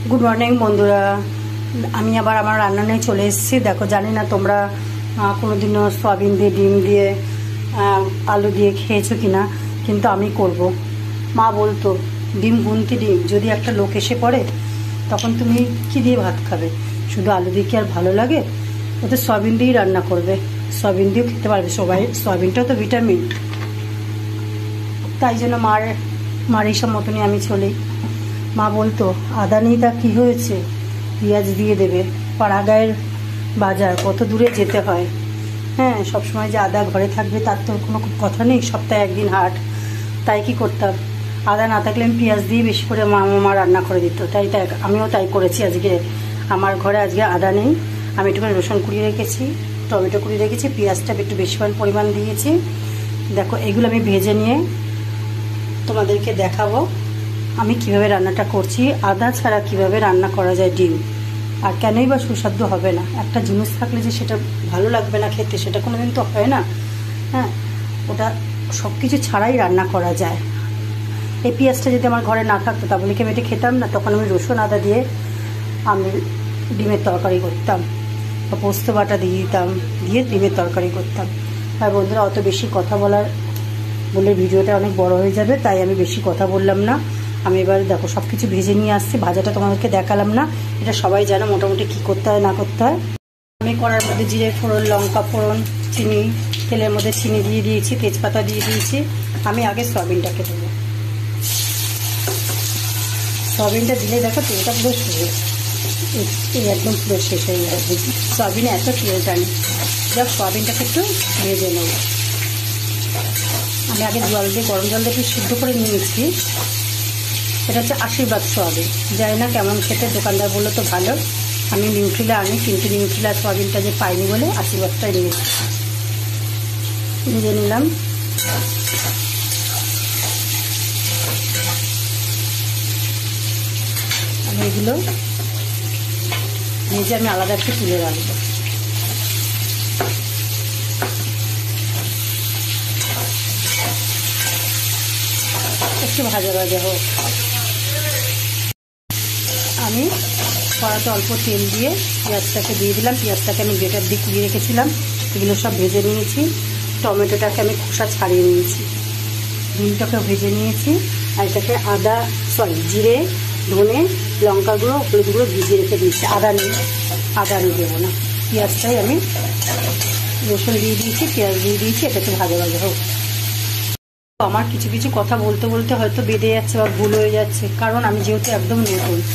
Good morning বন্ধুরা, আমি আবার আমার রান্না নিয়ে চলে এসেছি। দেখো, জানি না তোমরা কোনোদিনও সয়াবিন দিয়ে ডিম দিয়ে আলু দিয়ে খেয়েছো কিনা, কিন্তু আমি করব। মা বলতো ডিম গুনতি ডিম, যদি একটা লোক এসে পড়ে তখন তুমি কি দিয়ে ভাত খাবে? শুধু আলু দিয়ে কি আর ভালো লাগে? ওতে সয়াবিন দিয়েই রান্না করবে, সয়াবিন দিয়েও খেতে পারবে সবাই। সয়াবিনটাও তো ভিটামিন, তাই জন্য মার এইসব মতনই আমি চলি। মা বলতো আদা নেই তা কী হয়েছে, পেঁয়াজ দিয়ে দেবে। পাড়াগাঁয়ের বাজার কত দূরে যেতে হয়, হ্যাঁ, সবসময় যে আদা ঘরে থাকবে তার তো কোনো কথা নেই। সপ্তাহে একদিন হাট, তাই কি করতাম, আদা না থাকলে আমি পেঁয়াজ দিয়ে বেশি করে মা রান্না করে দিত। তাই আমিও তাই করেছি। আজকে আমার ঘরে আজকে আদা নেই, আমি একটু রসুন কুড়িয়ে রেখেছি, টমেটো কুড়িয়ে রেখেছি, পেঁয়াজটা একটু বেশি পরিমাণ দিয়েছি। দেখো, এগুলো আমি ভেজে নিয়ে তোমাদেরকে দেখাবো আমি কিভাবে রান্নাটা করছি। আদা ছাড়া কিভাবে রান্না করা যায় ডিম, আর কেনই বা সুস্বাদু হবে না? একটা জিনিস থাকলে যে সেটা ভালো লাগবে না খেতে, সেটা কোনোদিন তো হয় না। হ্যাঁ, ওটা সব কিছু ছাড়াই রান্না করা যায়। এই পেঁয়াজটা যদি আমার ঘরে না থাকতো তাহলে কি আমি এটা খেতাম না? তখন আমি রসুন আদা দিয়ে আমি ডিমের তরকারি করতাম, বা পোস্ত বাটা দিয়ে দিতাম, দিয়ে ডিমের তরকারি করতাম। আর বন্ধুরা, অত বেশি কথা বলে ভিডিওটা অনেক বড় হয়ে যাবে, তাই আমি বেশি কথা বললাম না। আমি এবার দেখো সব কিছু ভেজে নিয়ে আসছি, ভাজাটা তোমাদেরকে দেখালাম না, এটা সবাই জানো মোটামুটি কী করতে হয় না করতে হয়। আমি কড়ার মধ্যে জিরে ফোড়ন, লঙ্কা ফোড়ন, চিনি, তেলের মধ্যে চিনি দিয়ে দিয়েছি, তেজপাতা দিয়ে দিয়েছি। আমি আগে সয়াবিনটাকে দেবো। সয়াবিনটা দিলে দেখো তেলটা পুরো একদম পুরো শেষ হয়ে যাবে। সয়াবিনে এত তেল টানি, যাক সয়াবিনটাকে একটু ভেজে নেব। আমি আগে গরম জল দিয়ে একটু সিদ্ধ করে নিয়েছি। এটা হচ্ছে আশীর্বাদ সয়াবিন, জানি না কেমন খেতে, দোকানদার বললো তো ভালো। আমি নিউট্রিলা আনি, কিন্তু নিউট্রিলা সয়াবিনটা যে পাইনি বলে আশীর্বাদটাই নিয়েছি। ভেজে নিলাম। আমি এগুলো ভেজে আমি আলাদা একটু তুলে রাখবো। একটু ভাজা হোক। আমি কড়াতে অল্প তেল দিয়ে পেঁয়াজটাকে দিয়ে দিলাম। পেঁয়াজটাকে আমি গ্রেটার দিয়ে কুড়িয়ে রেখেছিলাম, এগুলো সব ভেজে নিয়েছি। টমেটোটাকে আমি খোসা ছাড়িয়ে নিয়েছি, ডিমটাকে ভেজে নিয়েছি। আর এটাকে জিরে, ধনে, লঙ্কা গুঁড়ো, হলুদ গুঁড়ো ভিজিয়ে রেখে দিয়েছি। আদা আমি দেবো না। পেঁয়াজটাই আমি রসুন দিয়ে দিয়েছি, পেঁয়াজ দিয়ে দিয়েছি, এটাকে ভাজা হোক। আমার কিছু কথা বলতে হয়তো বেঁধে যাচ্ছে বা ভুল হয়ে যাচ্ছে, কারণ আমি যেহেতু একদম নতুন।